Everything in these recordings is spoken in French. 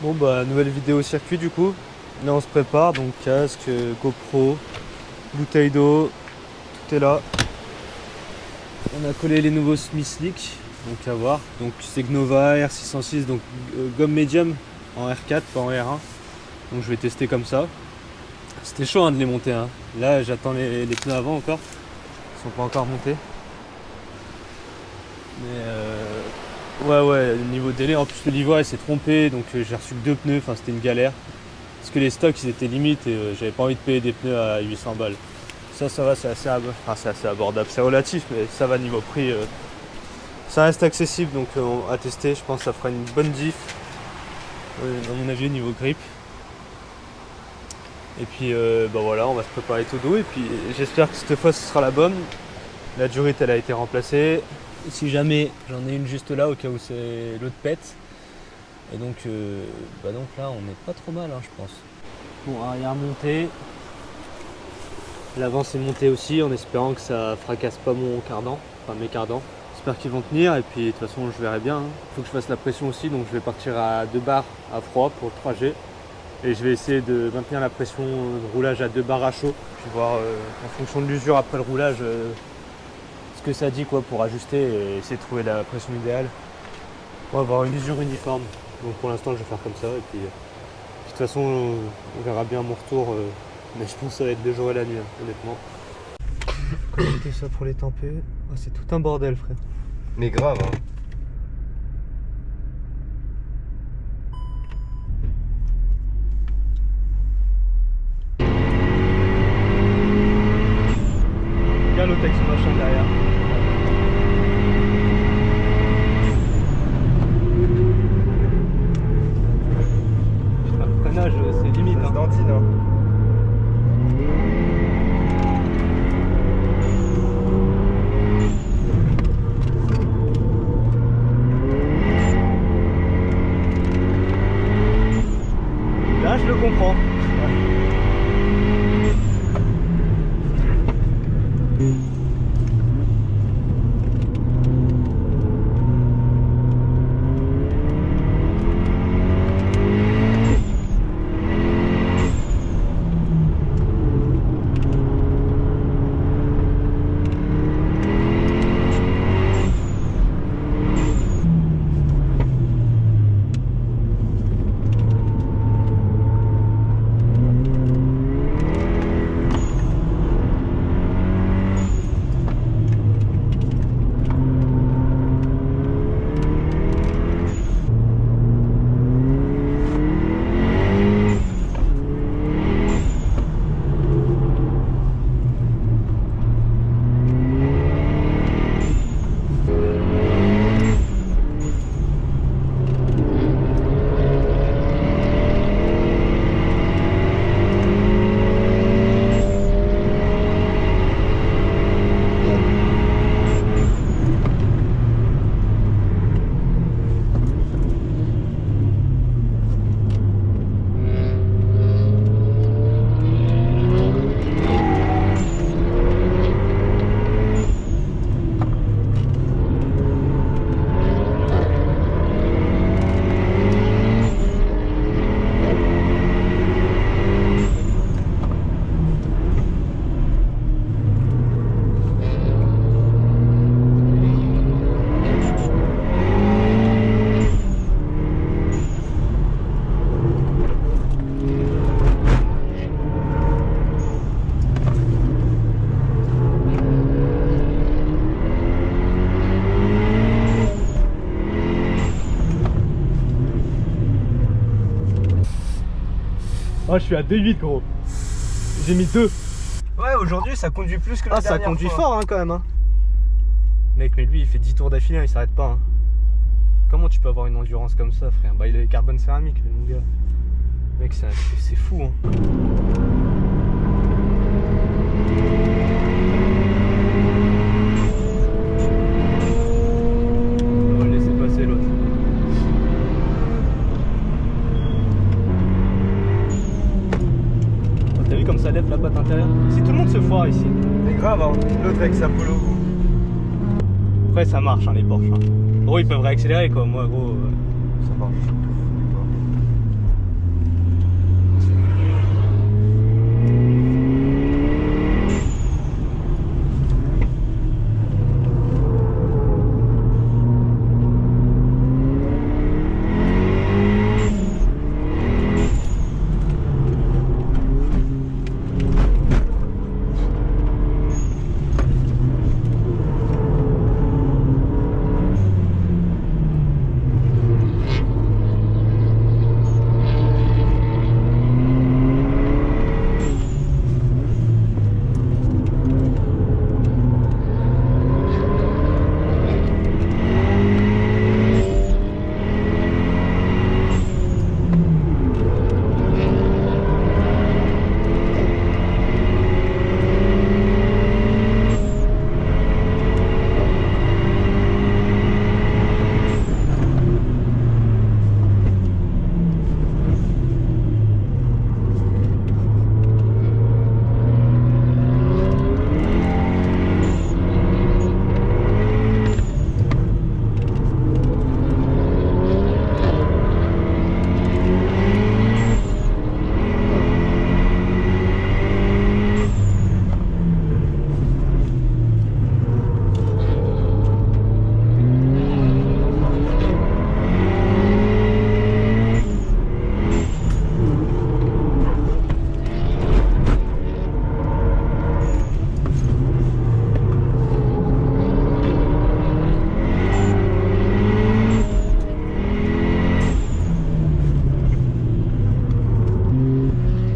Bon bah nouvelle vidéo circuit du coup. Là on se prépare, donc casque, GoPro, bouteille d'eau, tout est là. On a collé les nouveaux Smith Slick, donc à voir. Donc c'est Gnova R606, donc gomme médium en R4, pas en R1. Donc je vais tester comme ça. C'était chaud de les monter. Hein. Là j'attends les pneus avant encore. Ils sont pas encore montés. Mais ouais, niveau délai, en plus le livret s'est trompé, donc j'ai reçu que 2 pneus, enfin c'était une galère. Parce que les stocks ils étaient limites et j'avais pas envie de payer des pneus à 800 balles. Ça va, c'est assez abordable, c'est relatif, mais ça va niveau prix. Ça reste accessible, donc à tester, je pense que ça fera une bonne diff, à mon avis, au niveau grip. Et puis bah voilà, on va se préparer tout doux, et puis j'espère que cette fois ce sera la bonne. La durite elle a été remplacée. Si jamais j'en ai une juste là au cas où c'est l'autre pète. Et donc, donc là on est pas trop mal hein, je pense. Bon, arrière monté. L'avant c'est monté aussi en espérant que ça fracasse pas mon cardan, enfin mes cardans. J'espère qu'ils vont tenir et puis de toute façon je verrai bien. Hein. Faut que je fasse la pression aussi, donc je vais partir à 2 bars à froid pour le 3G. Et je vais essayer de maintenir la pression de roulage à 2 bars à chaud. Puis voir en fonction de l'usure après le roulage ce que ça dit quoi pour ajuster et essayer de trouver la pression idéale. On va avoir une usure uniforme. Donc pour l'instant je vais faire comme ça et puis de toute façon on verra bien mon retour. Mais je pense que ça va être le jour et la nuit, hein, honnêtement. Connecter ça pour les tempêtes. Oh, c'est tout un bordel, frère. Mais grave, hein. Galotech ce machin derrière. Putain, le freinage, c'est limite. Ça se Hein. dentine, hein. Là, je le comprends. Oh, je suis à 2,8 gros. J'ai mis 2. Ouais, aujourd'hui ça conduit plus que la dernière ça conduit fois. fort hein, quand même. Hein. Mec, mais lui il fait 10 tours d'affilée, hein, il s'arrête pas. Hein. Comment tu peux avoir une endurance comme ça, frère? Bah, il a les carbone céramique, mon gars. Mec, c'est fou. Hein. On va laisser passer l'autre. Oh, t'as vu comme ça lève la patte intérieure? Si tout le monde se foire ici. Mais grave, hein. L'autre avec sa polo. Après ça marche hein, les Porsche. Hein. Gros ils peuvent réaccélérer quoi, moi gros. Ça marche.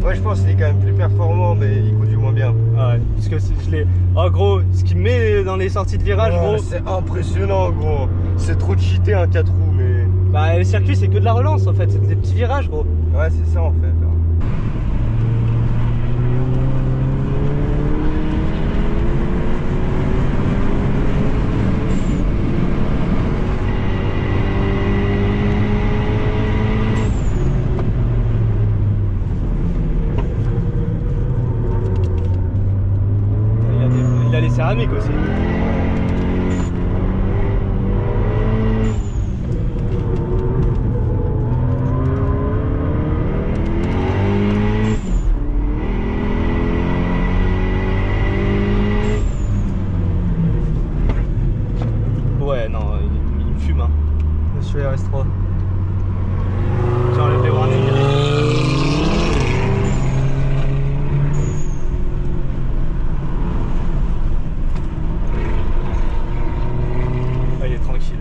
Ouais, je pense qu'il est quand même plus performant, mais il conduit moins bien. Ah ouais, parce que je l'ai. En gros, ce qui me met dans les sorties de virage, Ouais, gros. c'est impressionnant, gros. C'est trop cheaté un 4 roues, mais. Bah, le circuit, c'est que de la relance en fait, c'est des petits virages, gros. Ouais, c'est ça en fait. Il a les céramiques aussi. Ouais, non, il me fume, hein. Monsieur RS3. Tiens, enlève les warnings. Ah, il est tranquille.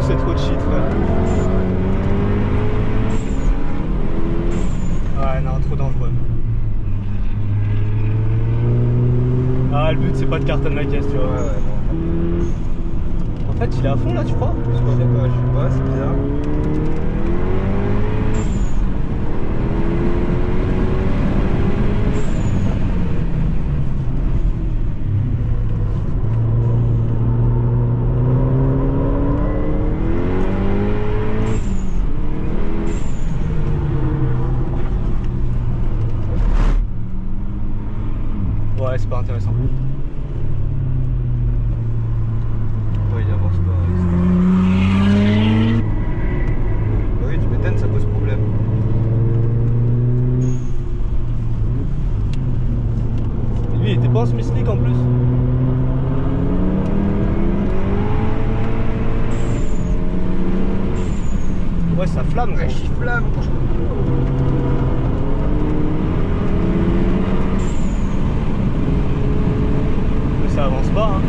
C'est trop de shit, frère. Ouais, non, trop dangereux. Ah, le but c'est pas de cartonner la caisse, tu vois. Ouais, non. En fait, il est à fond là, tu crois? Je sais pas, c'est bizarre. Ouais, c'est pas intéressant. Ouais, il avance pas. Bah oui, tu m'étonnes, ça pose problème. Et lui, il était pas en Smith League en plus. Ouais, ça flamme, Ouais, gros. j'y flamme. Mais ça avance pas, hein.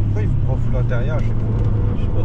Pourquoi il prend full intérieur, je sais pas. Je sais pas.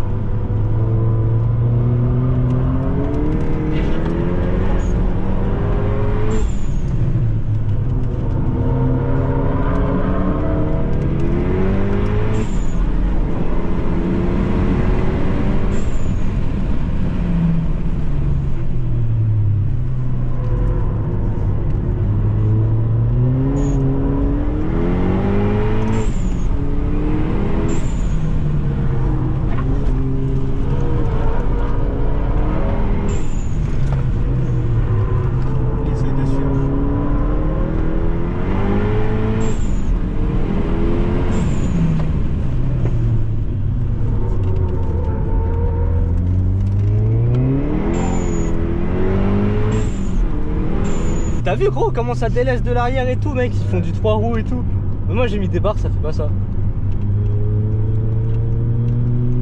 T'as vu gros comment ça délaisse de l'arrière et tout mec, ils font du 3 roues et tout. Mais moi j'ai mis des barres, ça fait pas ça.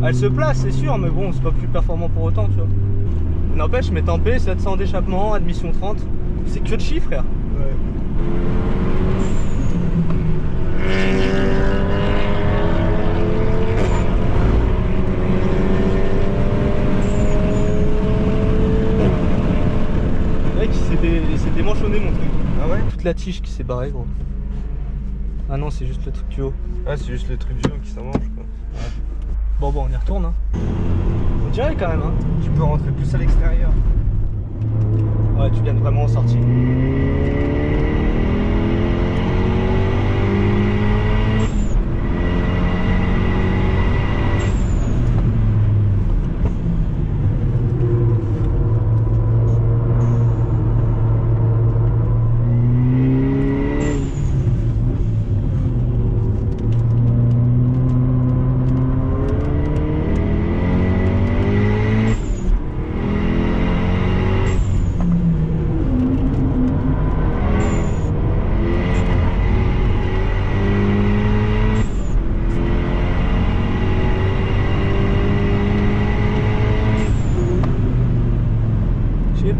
Elle se place c'est sûr mais bon c'est pas plus performant pour autant tu vois. N'empêche mais tempé, 700 d'échappement, admission 30. C'est que de chiffres frère. Ouais. Mec il s'est démanchonné mon truc. Ah ouais? Toute la tige qui s'est barrée gros. Ah non c'est juste le truc du haut. Ah, c'est juste le truc du haut qui s'en mange quoi. Ouais. Bon on y retourne hein. On dirait quand même hein. Tu peux rentrer plus à l'extérieur. Ouais tu gagnes vraiment en sortie.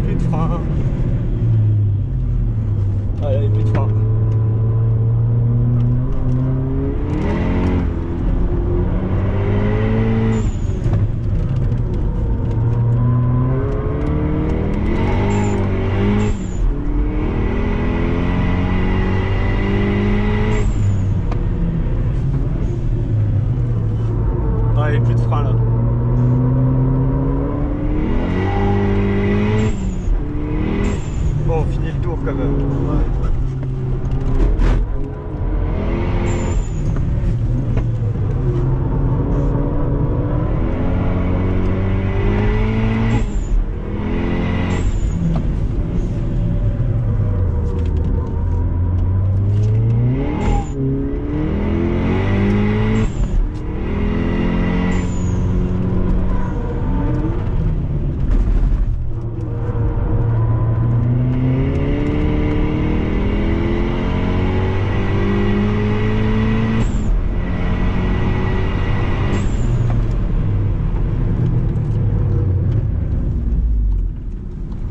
plus de frein. Ah, il n'y a plus de frein. Ah, il n'y a plus de frein là. Bon, on finit le tour quand même.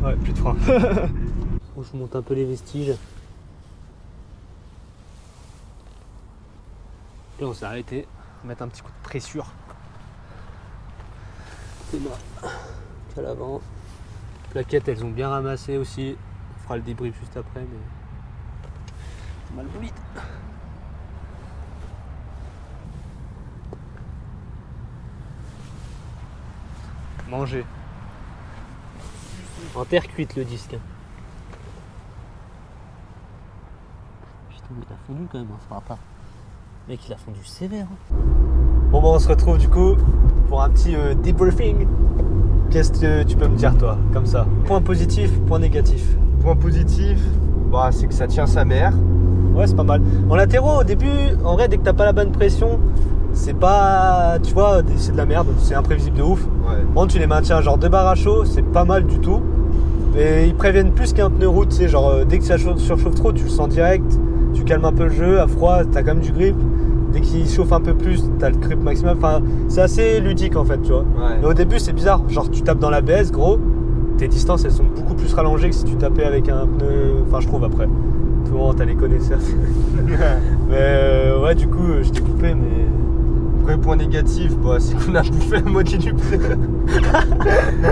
Ouais, plus de frein. Bon, je monte un peu les vestiges. Là, on s'est arrêté. Mettre un petit coup de pressure. Et moi, à l'avant. Plaquettes, elles ont bien ramassé aussi. On fera le débrief juste après, mais mal bolide. Manger. En terre cuite le disque. Putain, mais il a fondu quand même, hein, ça va pas. Mec, il a fondu sévère. Hein. Bon, bah, on se retrouve du coup pour un petit debriefing. Qu'est-ce que tu peux me dire, toi, comme ça? Point positif, point négatif. Point positif, bah, c'est que ça tient sa mère. Ouais, c'est pas mal. En latéraux, au début, en vrai, dès que t'as pas la bonne pression, c'est pas. Tu vois, c'est de la merde, c'est imprévisible de ouf. Ouais. Bon, tu les maintiens genre 2 barres à chaud, c'est pas mal du tout. Et ils préviennent plus qu'un pneu route, tu sais, genre dès que ça surchauffe trop, tu le sens direct, tu calmes un peu le jeu, à froid, t'as quand même du grip. Dès qu'il chauffe un peu plus, t'as le grip maximum. Enfin, c'est assez ludique en fait, tu vois. Ouais. Mais au début, c'est bizarre. Genre, tu tapes dans l'ABS, gros, tes distances elles sont beaucoup plus rallongées que si tu tapais avec un pneu. Enfin, je trouve après. Tout le monde, t'as les connaisseurs. Mais ouais, du coup, je t'ai coupé, mais. Après, point négatif, bah, c'est qu'on a bouffé la moitié du pneu.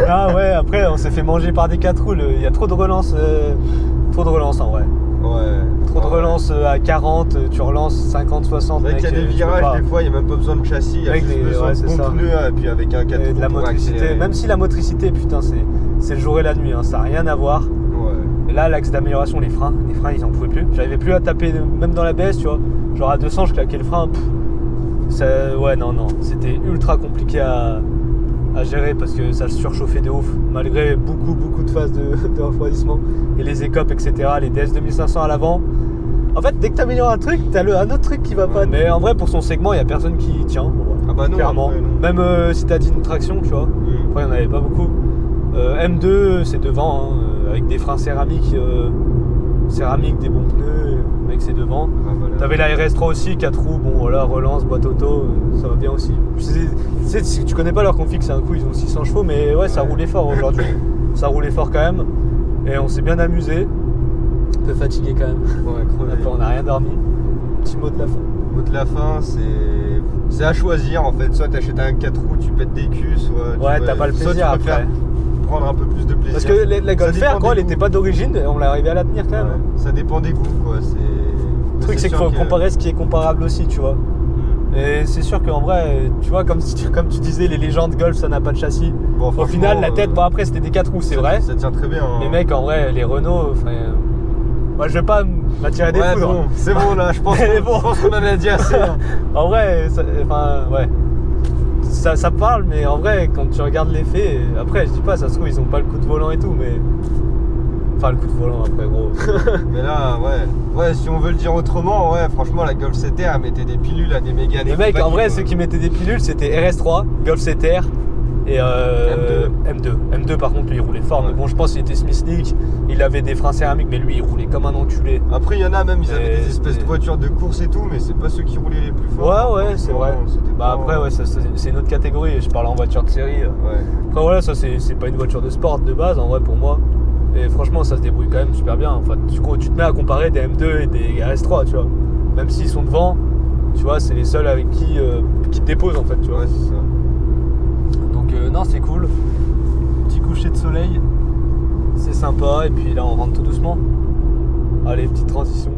Ah ouais, après, on s'est fait manger par des 4 roues. Il y a trop de relance. Trop de relance en vrai. Ouais. Trop de relance à 40, tu relances 50, 60. C'est vrai qu'il y a des virages, des fois, il n'y a même pas besoin de châssis, il y a juste besoin de bons pneus, et puis avec un 4 roues. De la motricité, même si la motricité, putain, c'est le jour et la nuit, hein, ça n'a rien à voir. Ouais. Et là, l'axe d'amélioration, les freins, ils en pouvaient plus. J'arrivais plus à taper, même dans la BS, tu vois. Genre à 200, je claquais le frein. Ouais, non, c'était ultra compliqué à gérer parce que ça surchauffait de ouf, malgré beaucoup de phases de refroidissement et les écopes, etc. Les DS 2500 à l'avant. En fait, dès que tu améliores un truc, t'as un autre truc qui va pas. Mais en vrai, pour son segment, il n'y a personne qui tient. Ah bah non, clairement. Après, non. Même si t'as dit une traction, tu vois. Après, il n'y en avait pas beaucoup. M2, c'est devant, hein, avec des freins céramiques, des bons pneus, mec, c'est devant. Ah, voilà. T'avais la RS3 aussi, 4 roues, bon voilà, relance, boîte auto, ça va bien aussi. Si tu connais pas leur config, c'est un coup, ils ont 600 chevaux, mais ouais, ça roulait fort aujourd'hui. Ça roulait fort quand même, et on s'est bien amusé. Un peu fatigué quand même. Ouais, crevé. On n'a rien dormi. Petit mot de la fin. Mot de la fin, c'est à choisir en fait. Soit t'achètes un 4 roues, tu pètes des culs, soit. Ouais, t'as pas le plaisir soit tu préfères après. Prendre un peu plus de plaisir. Parce que la Golf R, quoi, elle était pas d'origine, et on l'a arrivé à la tenir quand même. Ouais, ça dépend des goûts, quoi. Le truc, c'est qu'il faut comparer ce qui est comparable aussi, tu vois. Et c'est sûr qu'en vrai, tu vois, comme tu disais, les légendes Golf, ça n'a pas de châssis. Bon, au final, la tête, bon après, c'était des 4 roues, c'est vrai. Ça tient très bien. Hein. Les mecs, en vrai, les Renault, moi, je vais pas m'attirer des foudres. Bon, c'est bon là, je pense qu'on en a dit assez. Hein. En vrai, ouais. Ça parle, mais en vrai, quand tu regardes les faits, après, je dis pas, ça se trouve, ils ont pas le coup de volant et tout, mais. Enfin, le coup de volant après, gros. Mais là, ouais, si on veut le dire autrement, ouais, franchement, la Golf 7R, elle mettait des pilules à des méga. Les mecs, en vrai, ceux qui mettaient des pilules, c'était RS3, Golf 7R et M2. M2, par contre, lui, il roulait fort. Ouais. Mais bon, je pense qu'il était Smithnik, il avait des freins céramiques, mais lui, il roulait comme un enculé. Après, il y en a même, ils avaient des espèces de voitures de course et tout, mais c'est pas ceux qui roulaient les plus forts. Ouais, c'est vrai. Bah, après, ouais, c'est une autre catégorie. Je parle en voiture de série. Ouais. Après, voilà, ça, c'est pas une voiture de sport de base, en vrai, pour moi. Et franchement, ça se débrouille quand même super bien. Enfin, tu te mets à comparer des M2 et des RS3, tu vois. Même s'ils sont devant, tu vois, c'est les seuls avec qui te déposent en fait, tu vois. Ouais, c'est ça. Donc non, c'est cool. Petit coucher de soleil, c'est sympa. Et puis là, on rentre tout doucement. Allez, petite transition.